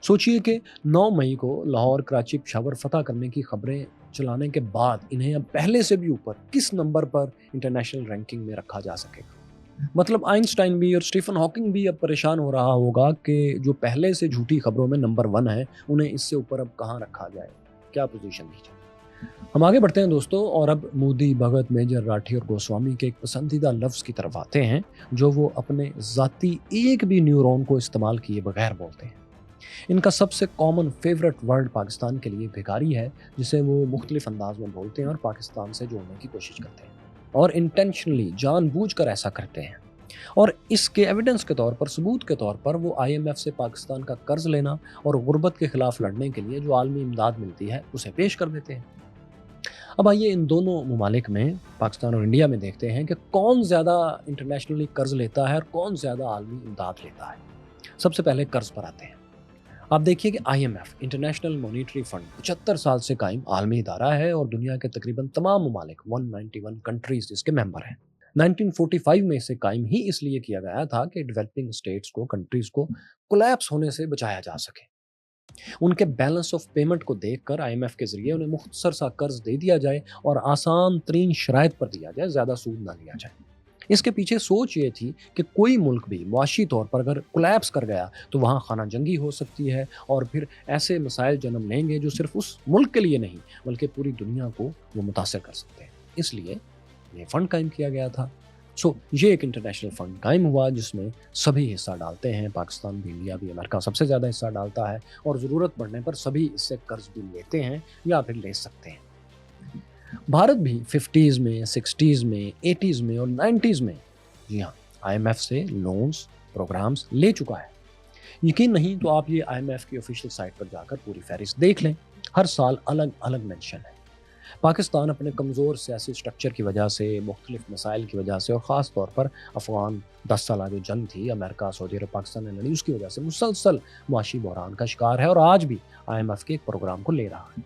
A: सोचिए कि 9 मई को लाहौर, कराची, पेशावर फतह करने की खबरें चलाने के बाद इन्हें अब पहले से भी ऊपर किस नंबर पर इंटरनेशनल रैंकिंग में रखा जा सकेगा। मतलब आइंस्टाइन भी और स्टीफन हॉकिंग भी अब परेशान हो रहा होगा कि जो पहले से झूठी खबरों में नंबर 1 है, उन्हें इससे ऊपर अब कहाँ रखा जाए, क्या पोजीशन दी जाए। हम आगे बढ़ते हैं दोस्तों और अब मोदी, भगत, मेजर, राठी और गोस्वामी के एक पसंदीदा लफ्ज़ की तरफ आते हैं जो वो अपने ज़ाती एक भी न्यूरॉन को इस्तेमाल किए बगैर बोलते हैं। इनका सबसे कॉमन फेवरेट वर्ड पाकिस्तान के लिए भिखारी है, जिसे वो मुख्तलिफ अंदाज में बोलते हैं और पाकिस्तान से जोड़ने की कोशिश करते हैं और इंटेंशनली जानबूझकर ऐसा करते हैं। और इसके एविडेंस के तौर पर, सबूत के तौर पर वो IMF से पाकिस्तान का कर्ज लेना और गुर्बत के खिलाफ लड़ने के लिए जो आलमी इमदाद मिलती है उसे पेश कर देते हैं। अब आइए इन दोनों ममालिक में, पाकिस्तान और इंडिया में, देखते हैं कि कौन ज़्यादा इंटरनेशनली कर्ज लेता है और कौन ज़्यादा आलमी इमदाद लेता है। सबसे पहले कर्ज पर आते हैं। आप देखिए कि IMF, इंटरनेशनल मॉनिटरी फंड, 75 साल से कायम आलमी इदारा है और दुनिया के तकरीबन तमाम ममालिक 191 कंट्रीज इसके मेंबर हैं। 1945 में इसे कायम ही इसलिए किया गया था कि डेवलपिंग स्टेट्स को, कंट्रीज को कोलैप्स होने से बचाया जा सके। उनके बैलेंस ऑफ पेमेंट को देखकर IMF के जरिए उन्हें मुख्तसर सा कर्ज दे दिया जाए और आसान तरीन शराइत पर दिया जाए, ज़्यादा सूद ना लिया जाए। इसके पीछे सोच ये थी कि कोई मुल्क भी मुआशी तौर पर अगर कोलैप्स कर गया तो वहाँ खाना जंगी हो सकती है और फिर ऐसे मसाइल जन्म लेंगे जो सिर्फ उस मुल्क के लिए नहीं बल्कि पूरी दुनिया को वो मुतासर कर सकते हैं। इसलिए ये फंड कायम किया गया था। ये एक इंटरनेशनल फंड कायम हुआ जिसमें सभी हिस्सा डालते हैं, पाकिस्तान भी, इंडिया भी, अमेरिका सबसे ज़्यादा हिस्सा डालता है और ज़रूरत पड़ने पर सभी इससे कर्ज भी लेते हैं या फिर ले सकते हैं। भारत भी 50s में, 60s में, 80s में और 90s में, जी हाँ, IMF से लोन्स, प्रोग्राम्स ले चुका है। यकीन नहीं तो आप ये IMF की ऑफिशियल साइट पर जाकर पूरी फहरिस्त देख लें। हर साल अलग अलग मेंशन है। पाकिस्तान अपने कमज़ोर सियासी स्ट्रक्चर की वजह से, मुख्तलिफ मसाइल की वजह से और ख़ास तौर पर अफ़गान 10 साल जो जंग थी अमेरिका, सऊदी अरब, पाकिस्तान ने लड़ी, उसकी वजह से मुसलसल मुआशी बहरान का शिकार है और आज भी IMF के एक प्रोग्राम को ले रहा है।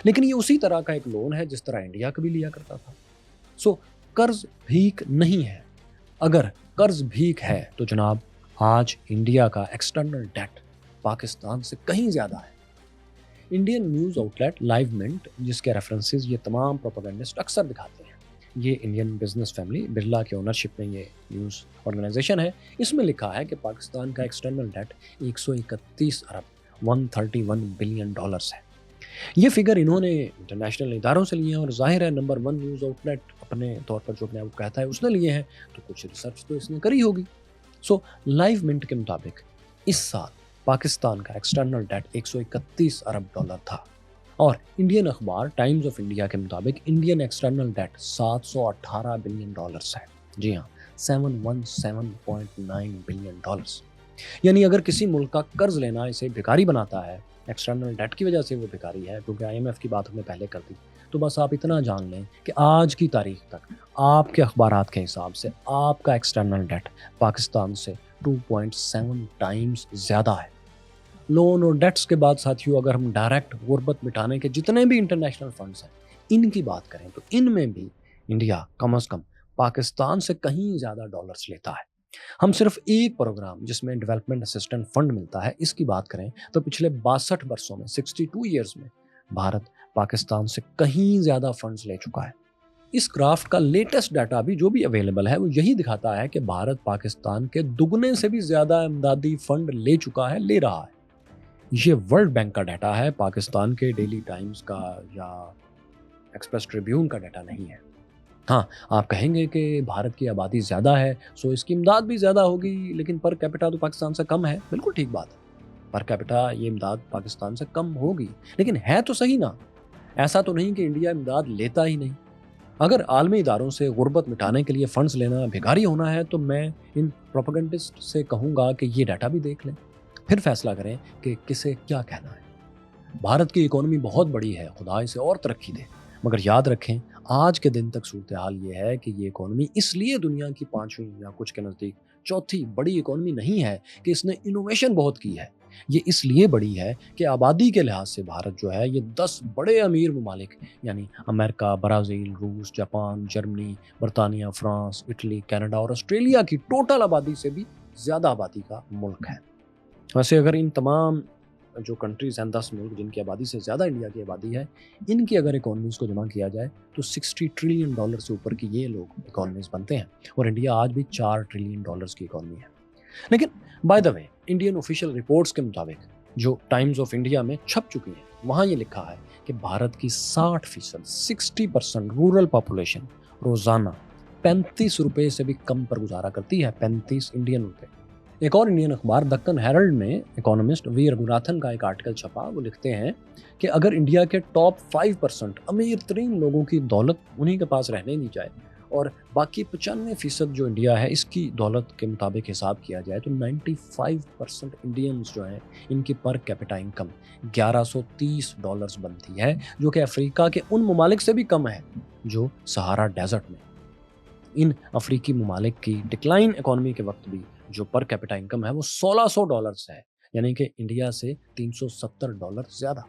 A: लेकिन ये उसी तरह का एक लोन है जिस तरह इंडिया कभी लिया करता था। कर्ज भीख नहीं है। अगर कर्ज भीख है तो जनाब आज इंडिया का एक्सटर्नल डेट पाकिस्तान से कहीं ज़्यादा है। Indian news outlet live mint, जिसके रेफरेंसेस ये तमाम प्रोपेगेंडिस्ट अक्सर दिखाते हैं, ये इंडियन बिजनेस फैमिली बिरला के ओनरशिप में ये न्यूज़ ऑर्गेनाइजेशन है, इसमें लिखा है कि पाकिस्तान का एक्सटर्नल डेट 131 अरब 131 बिलियन डॉलर्स है। ये फिगर इन्होंने इंटरनेशनल इदारों से लिए हैं और जाहिर है नंबर 1 न्यूज़ आउटलेट अपने तौर पर जो अपने आप कहता है उसने लिए हैं, तो कुछ रिसर्च तो इसने करी होगी। सो लाइव मिंट के मुताबिक इस साल पाकिस्तान का एक्सटर्नल डेट 131 अरब डॉलर था और इंडियन अखबार टाइम्स ऑफ इंडिया के मुताबिक Indian external debt 718 billion dollars है। जी हाँ, 717.9 बिलियन डॉलर्स। यानी अगर किसी मुल्क का कर्ज लेना इसे भिखारी बनाता है, एक्सटर्नल डेट की वजह से वो भिखारी है, क्योंकि IMF की बात हमने पहले कर दी, तो बस आप इतना जान लें कि आज की तारीख तक आपके अखबारात के हिसाब से आपका एक्सटर्नल डेट पाकिस्तान से 2.7 टाइम्स ज़्यादा है। लोन और डेट्स के बाद साथियों, अगर हम डायरेक्ट गुर्बत मिटाने के जितने भी इंटरनेशनल फंड्स हैं इनकी बात करें तो इनमें भी इंडिया कम से कम पाकिस्तान से कहीं ज़्यादा डॉलर्स लेता है। हम सिर्फ एक प्रोग्राम जिसमें डेवलपमेंट असिस्टेंट फंड मिलता है इसकी बात करें तो पिछले 62 वर्षों में 62 ईयर्स में भारत पाकिस्तान से कहीं ज़्यादा फंड्स ले चुका है। इस ग्राफ का लेटेस्ट डाटा भी जो भी अवेलेबल है वो यही दिखाता है कि भारत पाकिस्तान के दुगने से भी ज़्यादा इमदादी फंड ले चुका है, ले रहा है। ये वर्ल्ड बैंक का डाटा है, पाकिस्तान के डेली टाइम्स का या एक्सप्रेस ट्रिब्यून का डाटा नहीं है। हाँ, आप कहेंगे कि भारत की आबादी ज़्यादा है सो इसकी इमदाद भी ज़्यादा होगी, लेकिन पर कैपिटा तो पाकिस्तान से कम है। बिल्कुल ठीक बात है, पर कैपिटा ये इमदाद पाकिस्तान से कम होगी, लेकिन है तो सही ना। ऐसा तो नहीं कि इंडिया इमदाद लेता ही नहीं। अगर आलमी इदारों से गुर्बत मिटाने के लिए फ़ंड्स लेना भिखारी होना है तो मैं इन प्रोपेगेंडिस्ट से कहूँगा कि ये डाटा भी देख लें, फिर फैसला करें कि किसे क्या कहना है। भारत की इकोनॉमी बहुत बड़ी है, खुदा इसे और तरक्की दे, मगर याद रखें आज के दिन तक सूरत हाल ये है कि ये इकोनॉमी इसलिए दुनिया की 5वीं या कुछ के नज़दीक चौथी बड़ी इकोनॉमी नहीं है कि इसने इनोवेशन बहुत की है। ये इसलिए बड़ी है कि आबादी के लिहाज से भारत जो है ये 10 बड़े अमीर ममालिक यानी अमेरिका, ब्राज़ील, रूस, जापान, जर्मनी, बरतानिया, फ्रांस, इटली, कनाडा और ऑस्ट्रेलिया की टोटल आबादी से भी ज़्यादा आबादी का मुल्क है। वैसे अगर इन तमाम जो कंट्रीज़ हैं 10 मुल्क जिनकी आबादी से ज़्यादा इंडिया की आबादी है, इनकी अगर इकोनॉमीज़ को जमा किया जाए तो 60 ट्रिलियन डॉलर से ऊपर की ये लोग इकोनॉमीज़ बनते हैं और इंडिया आज भी 4 ट्रिलियन डॉलर्स की इकोनॉमी है। लेकिन by the way Indian official reports के मुताबिक जो टाइम्स ऑफ इंडिया में छप चुकी हैं वहाँ ये लिखा है कि भारत की 60% रूरल पॉपुलेशन रोज़ाना 35 रुपये से भी कम पर गुजारा करती है, 35 इंडियन रुपये। एक और इंडियन अखबार दक्कन हेरल्ड में इकोनॉमिस्ट वी रघुनाथन का एक आर्टिकल छपा, वो लिखते हैं कि अगर इंडिया के टॉप 5% अमीर तरीन लोगों की दौलत उन्हीं के पास रहने दी जाए और बाकी 95% जो इंडिया है इसकी दौलत के मुताबिक हिसाब किया जाए तो 95% इंडियंस जो हैं इनकी पर कैपिटा इनकम $1130 बनती है, जो कि अफ्रीका के उन ममालिक से भी कम है जो सहारा डेजर्ट में। इन अफ्रीकी ममालिक की डिक्लाइन इकोनॉमी के वक्त भी जो पर कैपिटा इनकम है वो $1600 है, यानी कि इंडिया से $370 ज़्यादा।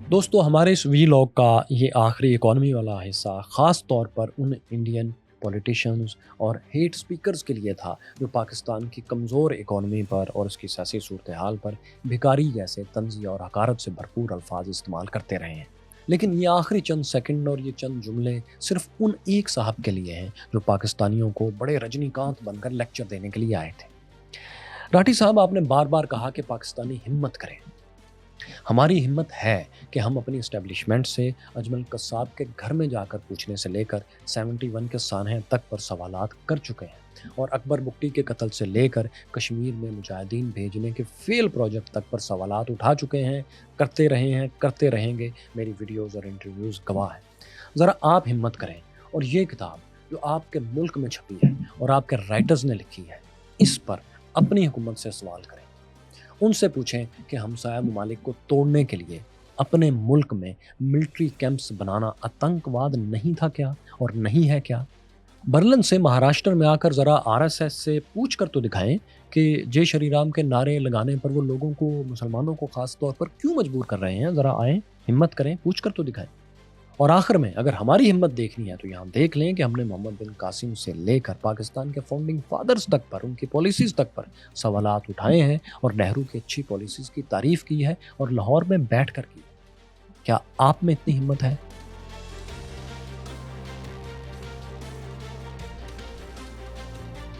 A: दोस्तों, हमारे इस वीलॉग का ये आखिरी इकोनॉमी वाला हिस्सा ख़ास तौर पर उन इंडियन पॉलिटिशियंस और हेट स्पीकर्स के लिए था जो पाकिस्तान की कमज़ोर इकोनॉमी पर और उसकी सियासी सूरत हाल पर भिखारी जैसे तंज़िया और हकारत से भरपूर अल्फाज इस्तेमाल करते रहे हैं। लेकिन ये आखिरी चंद सेकंड और ये चंद जुमले सिर्फ उन एक साहब के लिए हैं जो पाकिस्तानियों को बड़े रजनीकांत बनकर लेक्चर देने के लिए आए थे। राठी साहब, आपने बार बार कहा कि पाकिस्तानी हिम्मत करें। हमारी हिम्मत है कि हम अपनी इस्टेब्लिशमेंट से अजमल कसाब के घर में जाकर पूछने से लेकर 71 के सानहे तक पर सवालात कर चुके हैं और अकबर बुक्टी के कत्ल से लेकर कश्मीर में मुजाहिदीन भेजने के फेल प्रोजेक्ट तक पर सवालात उठा चुके हैं, करते रहे हैं, करते रहेंगे। मेरी वीडियोज़ और इंटरव्यूज़ गवाह हैं। ज़रा आप हिम्मत करें और ये किताब जो आपके मुल्क में छपी है और आपके राइटर्स ने लिखी है, इस पर अपनी हुकूमत से सवाल करें। उनसे पूछें कि हमसाया ममालिक को तोड़ने के लिए अपने मुल्क में मिलिट्री कैंप्स बनाना आतंकवाद नहीं था क्या और नहीं है क्या? बर्लिन से महाराष्ट्र में आकर ज़रा RSS से पूछ कर तो दिखाएं कि जय श्री राम के नारे लगाने पर वो लोगों को, मुसलमानों को ख़ास तौर पर क्यों मजबूर कर रहे हैं। ज़रा आएँ, हिम्मत करें, पूछ कर तो दिखाएं। اور آخر میں اگر ہماری ہمت دیکھنی ہے تو یہاں دیکھ لیں کہ ہم نے محمد بن قاسم سے لے کر پاکستان کے فاؤنڈنگ فادرز تک پر، ان کی پالیسیز تک پر سوالات اٹھائے ہیں اور نہرو کی اچھی پالیسیز کی تعریف کی ہے اور لاہور میں بیٹھ کر کی ہے۔ کیا آپ میں اتنی ہمت ہے؟